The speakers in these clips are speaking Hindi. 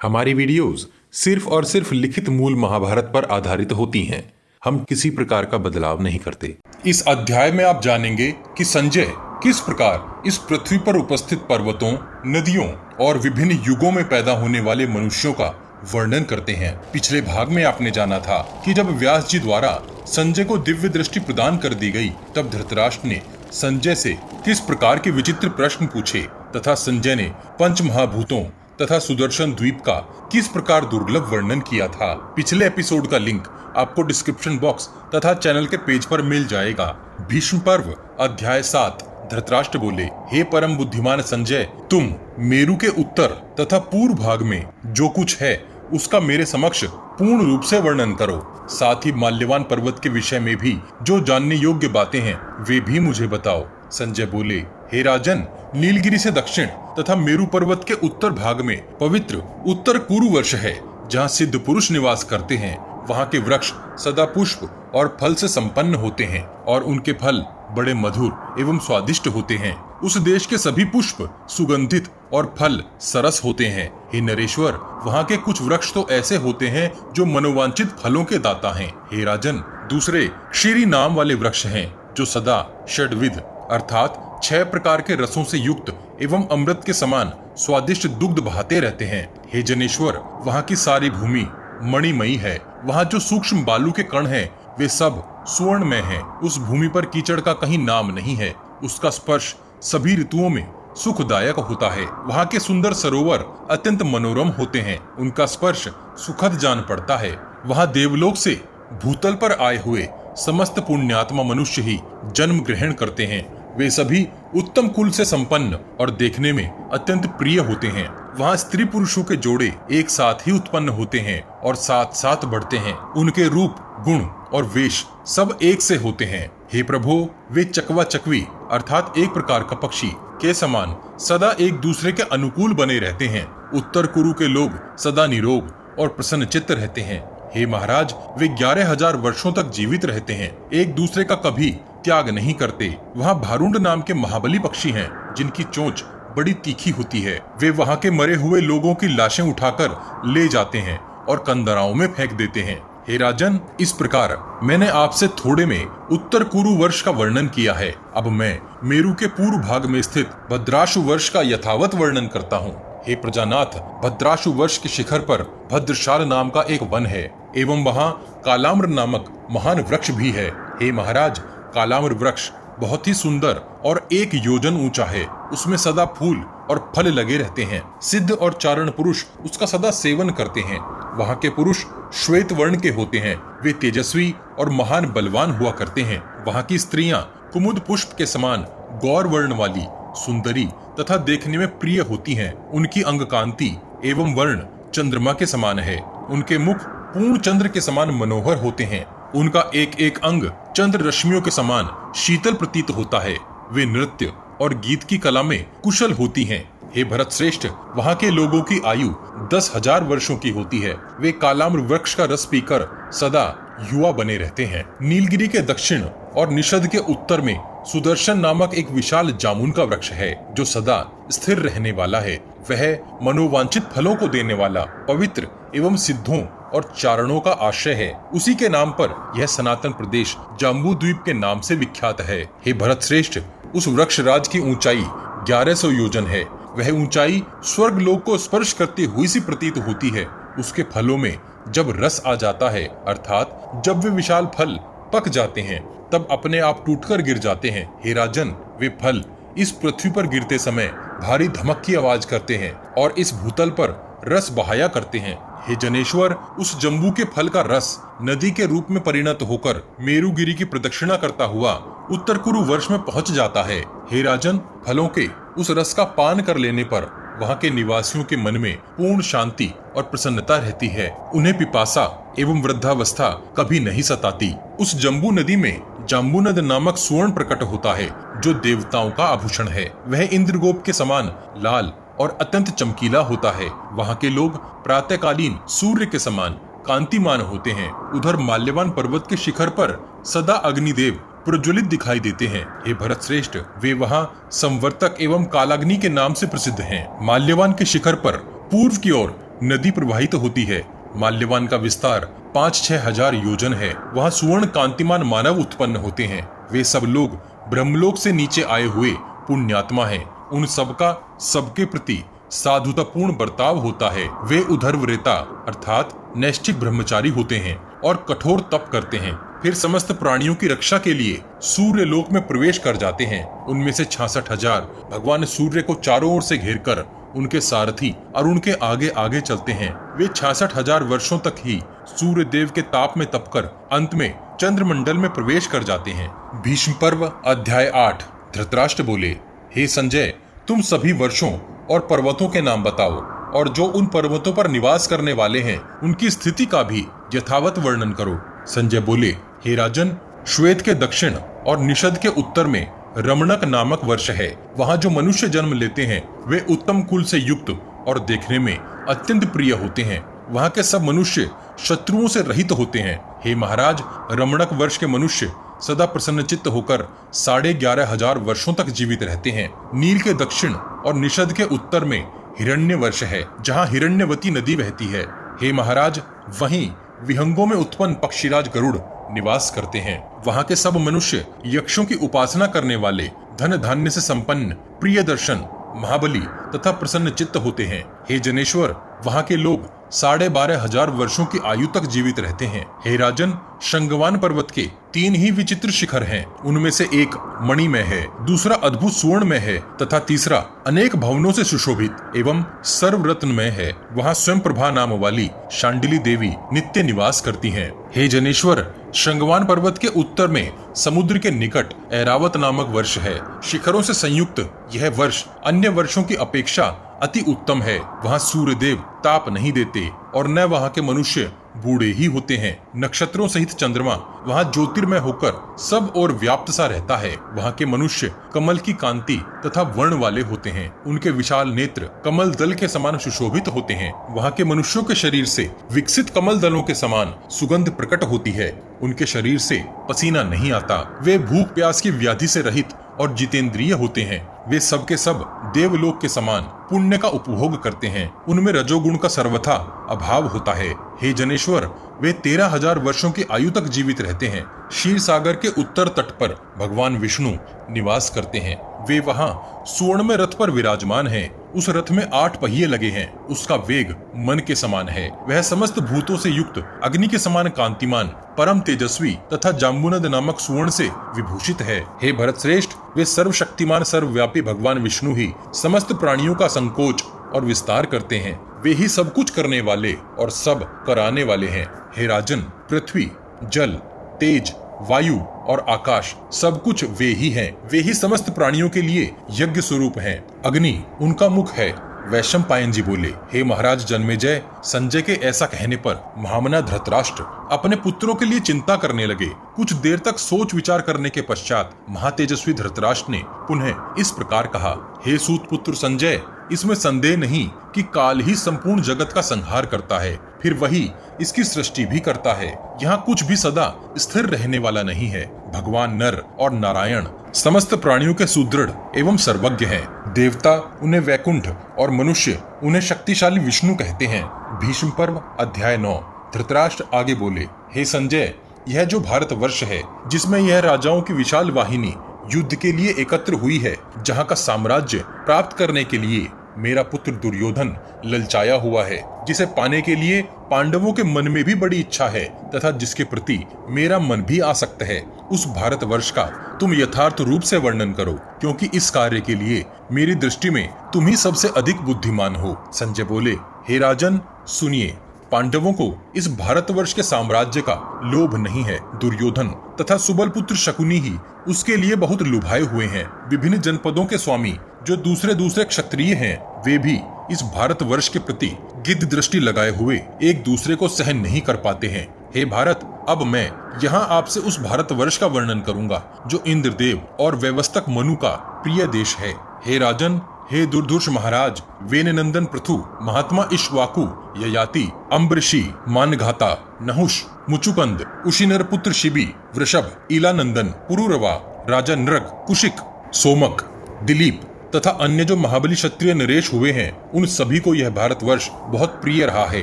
हमारी वीडियोस सिर्फ और सिर्फ लिखित मूल महाभारत पर आधारित होती हैं। हम किसी प्रकार का बदलाव नहीं करते। इस अध्याय में आप जानेंगे कि संजय किस प्रकार इस पृथ्वी पर उपस्थित पर्वतों, नदियों और विभिन्न युगों में पैदा होने वाले मनुष्यों का वर्णन करते हैं। पिछले भाग में आपने जाना था कि जब व्यास जी द्वारा संजय को दिव्य दृष्टि प्रदान कर दी गई, तब धृतराष्ट्र ने संजय से किस प्रकार के विचित्र प्रश्न पूछे तथा संजय ने पंच महाभूतों तथा सुदर्शन द्वीप का किस प्रकार दुर्लभ वर्णन किया था। पिछले एपिसोड का लिंक आपको डिस्क्रिप्शन बॉक्स तथा चैनल के पेज पर मिल जाएगा। भीष्म पर्व अध्याय 7। धृतराष्ट्र बोले, हे परम बुद्धिमान संजय, तुम मेरु के उत्तर तथा पूर्व भाग में जो कुछ है उसका मेरे समक्ष पूर्ण रूप से वर्णन करो। साथ ही माल्यवान पर्वत के विषय में भी जो जानने योग्य बातें हैं वे भी मुझे बताओ। संजय बोले, हे राजन, नीलगिरी से दक्षिण तथा मेरु पर्वत के उत्तर भाग में पवित्र उत्तर कुरु वर्ष है, जहाँ सिद्ध पुरुष निवास करते हैं। वहाँ के वृक्ष सदा पुष्प और फल से संपन्न होते हैं और उनके फल बड़े मधुर एवं स्वादिष्ट होते हैं। उस देश के सभी पुष्प सुगंधित और फल सरस होते हैं। हे नरेश्वर, वहाँ के कुछ वृक्ष तो ऐसे होते हैं जो मनोवांछित फलों के दाता हैं। हे राजन, दूसरे क्षीरी नाम वाले वृक्ष हैं जो सदा षड्विध अर्थात 6 प्रकार के रसों से युक्त एवं अमृत के समान स्वादिष्ट दुग्ध बहाते रहते हैं। हे जनेश्वर, वहाँ की सारी भूमि मणिमयी है। वहाँ जो सूक्ष्म बालू के कण हैं वे सब सुवर्णमय हैं। उस भूमि पर कीचड़ का कहीं नाम नहीं है। उसका स्पर्श सभी ऋतुओं में सुखदायक होता है। वहाँ के सुंदर सरोवर अत्यंत मनोरम होते हैं। उनका स्पर्श सुखद जान पड़ता है। वहाँ देवलोक से भूतल पर आए हुए समस्त पुण्यात्मा मनुष्य ही जन्म ग्रहण करते हैं। वे सभी उत्तम कुल से संपन्न और देखने में अत्यंत प्रिय होते हैं। वहाँ स्त्री पुरुषों के जोड़े एक साथ ही उत्पन्न होते हैं और साथ साथ बढ़ते हैं। उनके रूप, गुण और वेश सब एक से होते हैं। हे प्रभु, वे चकवा चकवी अर्थात एक प्रकार का पक्षी के समान सदा एक दूसरे के अनुकूल बने रहते हैं। उत्तर कुरु के लोग सदा निरोग और प्रसन्न चित्त रहते हैं। हे महाराज, वे 11,000 वर्षों तक जीवित रहते हैं, एक दूसरे का कभी त्याग नहीं करते। वहाँ भारुंड नाम के महाबली पक्षी हैं, जिनकी चोंच बड़ी तीखी होती है। वे वहाँ के मरे हुए लोगों की लाशें उठाकर ले जाते हैं और कंदराओं में फेंक देते हैं। हे राजन, इस प्रकार मैंने आपसे थोड़े में उत्तर कुरु वर्ष का वर्णन किया है। अब मैं मेरु के पूर्व भाग में स्थित भद्राशु वर्ष का यथावत वर्णन करता हूँ। हे प्रजानाथ, भद्राशु वर्ष के शिखर पर भद्रशाल नाम का एक वन है एवं वहाँ कालाम्र नामक महान वृक्ष भी है। हे महाराज, कालाम्र वृक्ष बहुत ही सुंदर और 1 योजन ऊंचा है। उसमें सदा फूल और फल लगे रहते हैं। सिद्ध और चारण पुरुष उसका सदा सेवन करते हैं। वहाँ के पुरुष श्वेत वर्ण के होते हैं। वे तेजस्वी और महान बलवान हुआ करते हैं। वहाँ की स्त्रियां कुमुद पुष्प के समान गौर वर्ण वाली, सुंदरी तथा देखने में प्रिय होती हैं। उनकी अंग कांति एवं वर्ण चंद्रमा के समान है। उनके मुख पूर्ण चंद्र के समान मनोहर होते हैं। उनका एक एक अंग चंद्र रश्मियों के समान शीतल प्रतीत होता है। वे नृत्य और गीत की कला में कुशल होती हैं। हे भरत श्रेष्ठ, वहाँ के लोगों की आयु 10,000 वर्षों की होती है। वे कालाम्र वृक्ष का रस पीकर सदा युवा बने रहते हैं। नीलगिरी के दक्षिण और निषद के उत्तर में सुदर्शन नामक एक विशाल जामुन का वृक्ष है, जो सदा स्थिर रहने वाला है। वह मनोवांछित फलों को देने वाला, पवित्र एवं सिद्धों और चारणों का आश्रय है। उसी के नाम पर यह सनातन प्रदेश जाम्बू द्वीप के नाम से विख्यात है। हे भरत श्रेष्ठ, उस वृक्ष राज की ऊंचाई 1100 योजन है। वह ऊंचाई स्वर्ग लोक को स्पर्श करती हुई सी प्रतीत होती है। उसके फलों में जब रस आ जाता है, अर्थात जब वे विशाल फल पक जाते हैं, तब अपने आप टूटकर गिर जाते हैं। हे राजन, वे फल इस पृथ्वी पर गिरते समय भारी धमक की आवाज करते हैं और इस भूतल पर रस बहाया करते हैं। हे जनेश्वर, उस जम्बू के फल का रस नदी के रूप में परिणत होकर मेरुगिरी की प्रदक्षिणा करता हुआ उत्तर कुरु वर्ष में पहुंच जाता है। हे राजन, फलों के उस रस का पान कर लेने पर वहाँ के निवासियों के मन में पूर्ण शांति और प्रसन्नता रहती है। उन्हें पिपासा एवं वृद्धावस्था कभी नहीं सताती। उस जम्बू नदी में जाम्बूनद नामक सुवर्ण प्रकट होता है, जो देवताओं का आभूषण है। वह इंद्रगोप के समान लाल और अत्यंत चमकीला होता है। वहाँ के लोग प्रातःकालीन सूर्य के समान कांतिमान होते हैं। उधर माल्यवान पर्वत के शिखर पर सदा अग्निदेव प्रज्वलित दिखाई देते हैं। हे भरत श्रेष्ठ, वे वहाँ संवर्तक एवं कालाग्नि के नाम से प्रसिद्ध हैं। माल्यवान के शिखर पर पूर्व की ओर नदी प्रवाहित होती है। माल्यवान का विस्तार 5-6 हजार योजन है। वहाँ सुवर्ण कांतिमान मानव उत्पन्न होते हैं। वे सब लोग ब्रह्मलोक से नीचे आए हुए पुण्यात्मा हैं। उन सबका सबके प्रति साधुतापूर्ण बर्ताव होता है। वे उधर्वरेता अर्थात नैष्ठिक ब्रह्मचारी होते हैं और कठोर तप करते हैं। फिर समस्त प्राणियों की रक्षा के लिए सूर्य लोक में प्रवेश कर जाते हैं। उनमें से 66,000 भगवान सूर्य को चारों ओर से घेर कर उनके सारथी और उनके आगे आगे चलते हैं। वे 66,000 वर्षों तक ही सूर्य देव के ताप में तपकर अंत में चंद्रमंडल में प्रवेश कर जाते हैं। भीष्म पर्व अध्याय 8। धृतराष्ट्र बोले, हे संजय, तुम सभी वर्षों और पर्वतों के नाम बताओ और जो उन पर्वतों पर निवास करने वाले हैं उनकी स्थिति का भी यथावत वर्णन करो। संजय बोले, हे राजन, श्वेत के दक्षिण और निषद के उत्तर में रमणक नामक वर्ष है। वहाँ जो मनुष्य जन्म लेते हैं वे उत्तम कुल से युक्त और देखने में अत्यंत प्रिय होते हैं। वहाँ के सब मनुष्य शत्रुओं से रहित होते हैं। हे महाराज, रमणक वर्ष के मनुष्य सदा प्रसन्नचित्त होकर 11,500 वर्षों तक जीवित रहते हैं। नील के दक्षिण और निषद के उत्तर में हिरण्य वर्ष है, जहाँ हिरण्यवती नदी बहती है। हे महाराज, वहीं विहंगों में उत्पन्न पक्षीराज गरुड़ निवास करते हैं। वहाँ के सब मनुष्य यक्षों की उपासना करने वाले, धन धान्य से संपन्न, प्रिय दर्शन, महाबली तथा प्रसन्न चित्त होते हैं। हे जनेश्वर, वहाँ के लोग 12,500 वर्षों की आयु तक जीवित रहते हैं। हे राजन, शंगवान पर्वत के 3 ही विचित्र शिखर हैं। उनमें से एक मणिमय है, दूसरा अद्भुत सुवर्णमय है तथा तीसरा अनेक भवनों से सुशोभित एवं सर्वरत्नमय है। वहाँ स्वयं प्रभा नाम वाली शांडिली देवी नित्य निवास करती हैं। हे जनेश्वर, शंगवान पर्वत के उत्तर में समुद्र के निकट ऐरावत नामक वर्ष है। शिखरों से संयुक्त यह वर्ष अन्य वर्षों की अपेक्षा अति उत्तम है। वहाँ सूर्यदेव ताप नहीं देते और न वहाँ के मनुष्य बूढ़े ही होते हैं। नक्षत्रों सहित चंद्रमा वहाँ ज्योतिर्मय होकर सब ओर व्याप्त सा रहता है। वहाँ के मनुष्य कमल की कांति तथा वर्ण वाले होते हैं। उनके विशाल नेत्र कमल दल के समान सुशोभित होते हैं। वहाँ के मनुष्यों के शरीर से विकसित कमल दलों के समान सुगंध प्रकट होती है। उनके शरीर से पसीना नहीं आता। वे भूख प्यास की व्याधि से रहित और जितेंद्रिय होते हैं। वे सब के सब देवलोक के समान पुण्य का उपभोग करते हैं। उनमें रजोगुण का सर्वथा अभाव होता है। हे जनेश्वर, वे 13,000 वर्षों की आयु तक जीवित रहते हैं। क्षीर सागर के उत्तर तट पर भगवान विष्णु निवास करते हैं। वे वहाँ स्वर्ण में रथ पर विराजमान हैं। उस रथ में 8 पहिए लगे हैं। उसका वेग मन के समान है। वह समस्त भूतों से युक्त, अग्नि के समान कांतिमान, परम तेजस्वी तथा जाम्बुनद नामक सुवर्ण से विभूषित है। हे भरत श्रेष्ठ, वे सर्वशक्तिमान सर्वव्यापी भगवान विष्णु ही समस्त प्राणियों का संकोच और विस्तार करते हैं। वे ही सब कुछ करने वाले और सब कराने वाले हैं। हे राजन, पृथ्वी, जल, तेज, वायु और आकाश सब कुछ वे ही हैं। वे ही समस्त प्राणियों के लिए यज्ञ स्वरूप हैं। अग्नि उनका मुख है। वैशंपायन जी बोले, हे महाराज जन्मेजय, संजय के ऐसा कहने पर महामना धृतराष्ट्र अपने पुत्रों के लिए चिंता करने लगे। कुछ देर तक सोच विचार करने के पश्चात महातेजस्वी धृतराष्ट्र ने पुनः इस प्रकार कहा, हे सूत पुत्र संजय, इसमें संदेह नहीं कि काल ही संपूर्ण जगत का संहार करता है, फिर वही इसकी सृष्टि भी करता है। यहाँ कुछ भी सदा स्थिर रहने वाला नहीं है। भगवान नर और नारायण समस्त प्राणियों के सुदृढ़ एवं सर्वज्ञ हैं। देवता उन्हें वैकुंठ और मनुष्य उन्हें शक्तिशाली विष्णु कहते हैं। भीष्म पर्व अध्याय 9। धृतराष्ट्र आगे बोले, हे संजय, यह जो भारत वर्ष है जिसमें यह राजाओं की विशाल वाहिनी युद्ध के लिए एकत्र हुई है, जहाँ का साम्राज्य प्राप्त करने के लिए मेरा पुत्र दुर्योधन ललचाया हुआ है, जिसे पाने के लिए पांडवों के मन में भी बड़ी इच्छा है तथा जिसके प्रति मेरा मन भी आसक्त है, उस भारतवर्ष का तुम यथार्थ रूप से वर्णन करो, क्योंकि इस कार्य के लिए मेरी दृष्टि में तुम ही सबसे अधिक बुद्धिमान हो। संजय बोले, हे राजन सुनिए, पांडवों को इस भारतवर्ष के साम्राज्य का लोभ नहीं है। दुर्योधन तथा सुबल पुत्र शकुनी ही उसके लिए बहुत लुभाए हुए हैं। विभिन्न जनपदों के स्वामी जो दूसरे दूसरे क्षत्रिय हैं, वे भी इस भारतवर्ष के प्रति गिद्ध दृष्टि लगाए हुए एक दूसरे को सहन नहीं कर पाते हैं। हे भारत, अब मैं यहाँ आपसे उस भारतवर्ष का वर्णन करूंगा जो इंद्रदेव और व्यवस्थक मनु का प्रिय देश है। हे राजन, हे दुर्धुष महाराज, वेन नंदन पृथु, महात्मा इक्ष्वाकु, ययाति, अम्बरीषि, मानघाता, नहुष, मुचुकंद, उशिनर पुत्र शिबी, वृषभ, इलानंदन, पुरुरवा, राजा नृग, कुशिक, सोमक, दिलीप, तथा अन्य जो महाबली क्षत्रिय नरेश हुए हैं, उन सभी को यह भारतवर्ष बहुत प्रिय रहा है।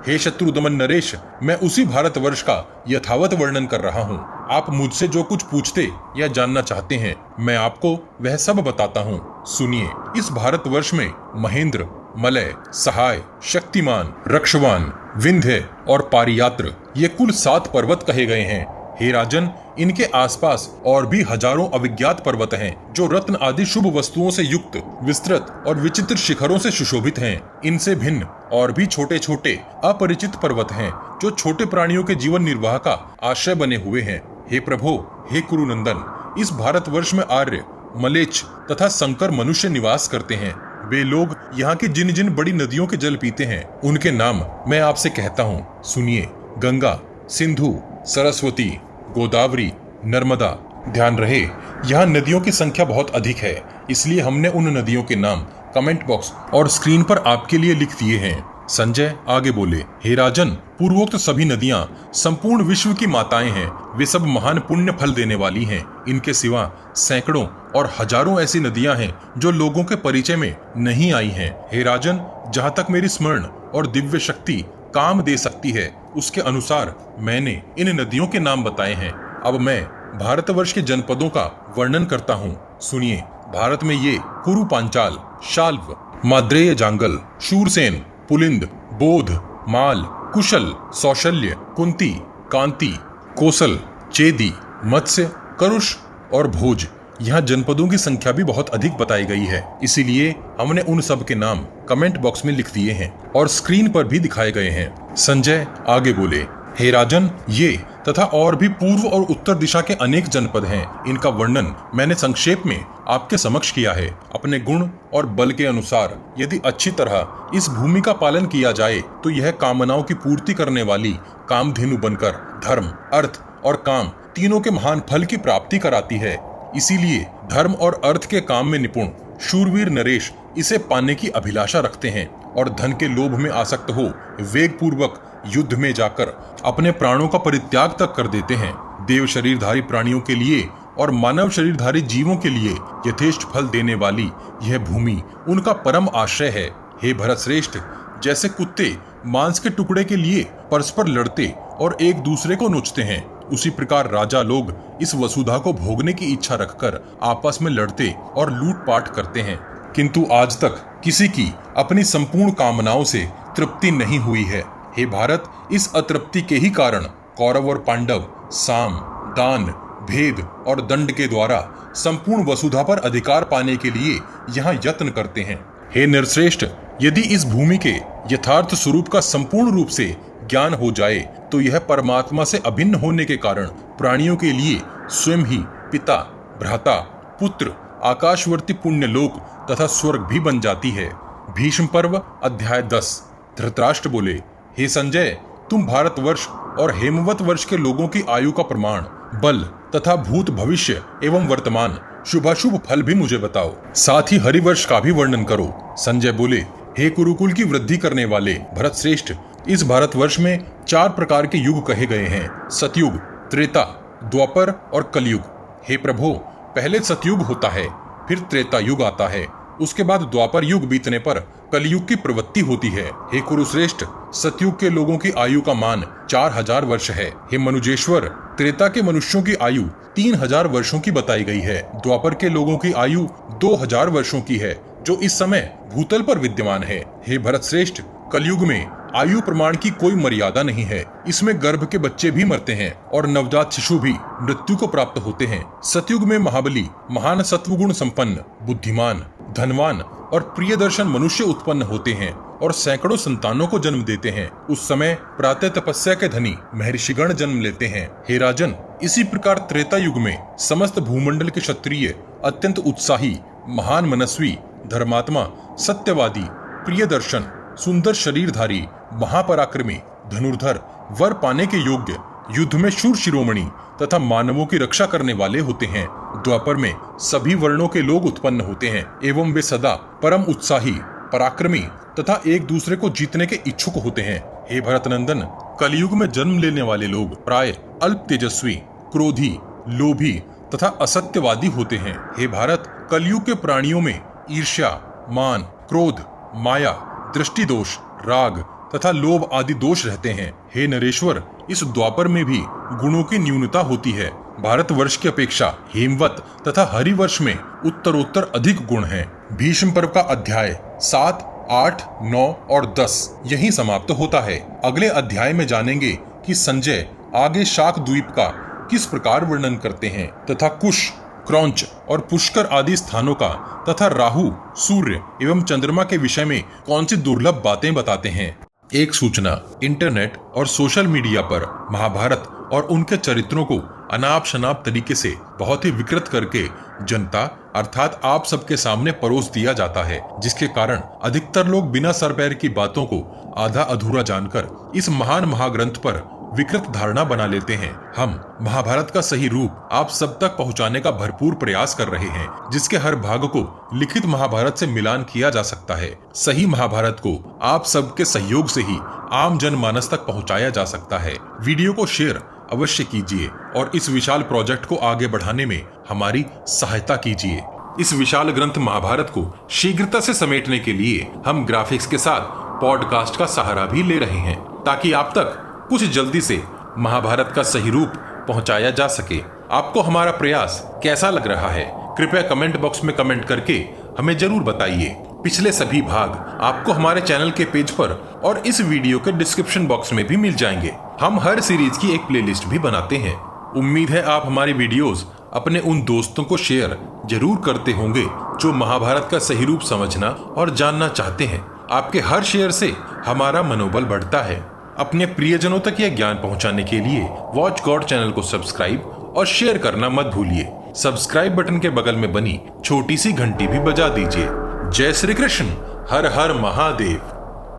हे शत्रुदमन नरेश, मैं उसी भारतवर्ष का यथावत वर्णन कर रहा हूँ। आप मुझसे जो कुछ पूछते या जानना चाहते हैं, मैं आपको वह सब बताता हूँ। सुनिए। इस भारतवर्ष में महेंद्र, मलय, सहाय, शक्तिमान, रक्षवान, विंध्य और पारियात्र ये कुल 7 पर्वत कहे गए हैं। हे राजन, इनके आसपास और भी हजारों अविज्ञात पर्वत हैं, जो रत्न आदि शुभ वस्तुओं से युक्त, विस्तृत और विचित्र शिखरों से सुशोभित हैं। इनसे भिन्न और भी छोटे छोटे अपरिचित पर्वत हैं, जो छोटे प्राणियों के जीवन निर्वाह का आश्रय बने हुए हैं। हे प्रभो, हे कुरुनंदन, इस भारतवर्ष में आर्य, मलेच्छ तथा संकर मनुष्य निवास करते हैं। वे लोग यहाँ की जिन जिन बड़ी नदियों के जल पीते हैं, उनके नाम मैं आपसे कहता हूँ। सुनिए। गंगा, सिंधु, सरस्वती, गोदावरी, नर्मदा। ध्यान रहे, यहाँ नदियों की संख्या बहुत अधिक है, इसलिए हमने उन नदियों के नाम कमेंट बॉक्स और स्क्रीन पर आपके लिए लिख दिए हैं। संजय आगे बोले। हे राजन, पूर्वोक्त सभी नदियां संपूर्ण विश्व की माताएं हैं। वे सब महान पुण्य फल देने वाली हैं। इनके सिवा सैकड़ों और हजारों ऐसी नदियां हैं जो लोगों के परिचय में नहीं आई हैं। हे राजन, जहाँ तक मेरी स्मरण और दिव्य शक्ति काम दे सकती है, उसके अनुसार मैंने इन नदियों के नाम बताए हैं। अब मैं भारतवर्ष के जनपदों का वर्णन करता हूँ। सुनिए। भारत में ये कुरु पांचाल, शाल्व, माद्रेय जांगल, शूरसेन, पुलिंद, बोध, माल, कुशल, सौशल्य, कुंती, कांति, कोसल, चेदी, मत्स्य, करुष और भोज। यहाँ जनपदों की संख्या भी बहुत अधिक बताई गई है, इसीलिए हमने उन सब के नाम कमेंट बॉक्स में लिख दिए हैं और स्क्रीन पर भी दिखाए गए हैं। संजय आगे बोले। हे राजन, ये तथा और भी पूर्व और उत्तर दिशा के अनेक जनपद हैं। इनका वर्णन मैंने संक्षेप में आपके समक्ष किया है। अपने गुण और बल के अनुसार यदि अच्छी तरह इस भूमि का पालन किया जाए तो यह कामनाओं की पूर्ति करने वाली कामधेनु बनकर धर्म, अर्थ और काम तीनों के महान फल की प्राप्ति कराती है। इसीलिए धर्म और अर्थ के काम में निपुण शूरवीर नरेश इसे पाने की अभिलाषा रखते हैं और धन के लोभ में आसक्त हो वेग पूर्वक युद्ध में जाकर अपने प्राणों का परित्याग तक कर देते हैं। देव शरीरधारी प्राणियों के लिए और मानव शरीरधारी जीवों के लिए यथेष्ट फल देने वाली यह भूमि उनका परम आश्रय है। हे भरत श्रेष्ठ, जैसे कुत्ते मांस के टुकड़े के लिए परस्पर लड़ते और एक दूसरे को नोचते हैं, उसी प्रकार राजा लोग इस वसुधा को भोगने की इच्छा रखकर आपस में लड़ते और लूटपाट करते हैं, किंतु आज तक किसी की अपनी संपूर्ण कामनाओं से तृप्ति नहीं हुई है। हे भारत, इस अतृप्ति के ही कारण कौरव और पांडव साम, दान, भेद और दंड के द्वारा संपूर्ण वसुधा पर अधिकार पाने के लिए यहाँ यत्न करते हैं। हे नरश्रेष्ठ, यदि इस भूमि के यथार्थ स्वरूप का संपूर्ण रूप से ज्ञान हो जाए तो यह परमात्मा से अभिन्न होने के कारण प्राणियों के लिए स्वयं ही पिता, भ्राता, पुत्र, आकाशवर्ती पुण्य लोक तथा स्वर्ग भी बन जाती है। भीष्म पर्व अध्याय 10। धृतराष्ट्र बोले। हे संजय, तुम भारतवर्ष और हेमवत वर्ष के लोगों की आयु का प्रमाण, बल तथा भूत भविष्य एवं वर्तमान शुभाशुभ फल भी मुझे बताओ। साथ ही हरिवर्ष का भी वर्णन करो। संजय बोले। हे कुरुकुल की वृद्धि करने वाले भरत श्रेष्ठ, इस भारतवर्ष में 4 प्रकार के युग कहे गए हैं। सतयुग, त्रेता, द्वापर और कलयुग। हे प्रभो, पहले सतयुग होता है, फिर त्रेता युग आता है, उसके बाद द्वापर युग बीतने पर कलयुग की प्रवृत्ति होती है। हे कुरुश्रेष्ठ, सतयुग के लोगों की आयु का मान 4000 वर्ष है। हे मनुजेश्वर, त्रेता के मनुष्यों की आयु 3000 वर्षों की बताई गई है। द्वापर के लोगों की आयु 2000 वर्षों की है, जो इस समय भूतल पर विद्यमान है। हे भरत श्रेष्ठ, कलयुग में आयु प्रमाण की कोई मर्यादा नहीं है। इसमें गर्भ के बच्चे भी मरते हैं और नवजात शिशु भी मृत्यु को प्राप्त होते हैं। सतयुग में महाबली, महान सत्वगुण संपन्न, बुद्धिमान, धनवान और प्रियदर्शन मनुष्य उत्पन्न होते हैं और सैकड़ों संतानों को जन्म देते हैं। उस समय प्रातः तपस्या के धनी महर्षिगण जन्म लेते हैं। हे राजन, इसी प्रकार त्रेता युग में समस्त भूमंडल के क्षत्रिय अत्यंत उत्साही, महान मनस्वी, धर्मात्मा, सत्यवादी, प्रियदर्शन, सुंदर शरीरधारी, महापराक्रमी, धनुर्धर, वर पाने के योग्य, युद्ध में शूर शिरोमणि तथा मानवों की रक्षा करने वाले होते हैं। द्वापर में सभी वर्णों के लोग उत्पन्न होते हैं एवं वे सदा परम उत्साही, पराक्रमी तथा एक दूसरे को जीतने के इच्छुक होते हैं। हे भरतनंदन, कलयुग में जन्म लेने वाले लोग प्राय अल्प तेजस्वी, क्रोधी, लोभी तथा असत्यवादी होते हैं। हे भारत, कलयुग के प्राणियों में ईर्ष्या, मान, क्रोध, माया, दृष्टि दोष, राग तथा लोभ आदि दोष रहते हैं। हे नरेश्वर, इस द्वापर में भी गुणों की न्यूनता होती है। भारतवर्ष की अपेक्षा हेमवत तथा हरिवर्ष में उत्तरोत्तर अधिक गुण हैं। भीष्म पर्व का अध्याय 7, 8, 9 और 10 यहीं समाप्त होता है। अगले अध्याय में जानेंगे कि संजय आगे शाक द्वीप का किस प्रकार वर्णन करते हैं तथा कुश, क्रौंच और पुष्कर आदि स्थानों का तथा राहु, सूर्य एवं चंद्रमा के विषय में कौन सी दुर्लभ बातें बताते हैं। एक सूचना, इंटरनेट और सोशल मीडिया पर महाभारत और उनके चरित्रों को अनाप शनाप तरीके से बहुत ही विकृत करके जनता अर्थात आप सबके सामने परोस दिया जाता है, जिसके कारण अधिकतर लोग बिना सर पैर की बातों को आधा अधूरा जानकर इस महान महाग्रंथ पर विकृत धारणा बना लेते हैं। हम महाभारत का सही रूप आप सब तक पहुंचाने का भरपूर प्रयास कर रहे हैं, जिसके हर भाग को लिखित महाभारत से मिलान किया जा सकता है। सही महाभारत को आप सबके सहयोग से ही आम जनमानस तक पहुंचाया जा सकता है। वीडियो को शेयर अवश्य कीजिए और इस विशाल प्रोजेक्ट को आगे बढ़ाने में हमारी सहायता कीजिए। इस विशाल ग्रंथ महाभारत को शीघ्रता से समेटने के लिए हम ग्राफिक्स के साथ पॉडकास्ट का सहारा भी ले रहे हैं, ताकि आप तक कुछ जल्दी से महाभारत का सही रूप पहुंचाया जा सके। आपको हमारा प्रयास कैसा लग रहा है, कृपया कमेंट बॉक्स में कमेंट करके हमें जरूर बताइए। पिछले सभी भाग आपको हमारे चैनल के पेज पर और इस वीडियो के डिस्क्रिप्शन बॉक्स में भी मिल जाएंगे। हम हर सीरीज की एक प्लेलिस्ट भी बनाते हैं। उम्मीद है आप हमारी वीडियोस अपने उन दोस्तों को शेयर जरूर करते होंगे जो महाभारत का सही रूप समझना और जानना चाहते हैं। आपके हर शेयर से हमारा मनोबल बढ़ता है। अपने प्रियजनों तक यह ज्ञान पहुंचाने के लिए वॉच गॉड चैनल को सब्सक्राइब और शेयर करना मत भूलिए। सब्सक्राइब बटन के बगल में बनी छोटी सी घंटी भी बजा दीजिए। जय श्री कृष्ण, हर हर महादेव।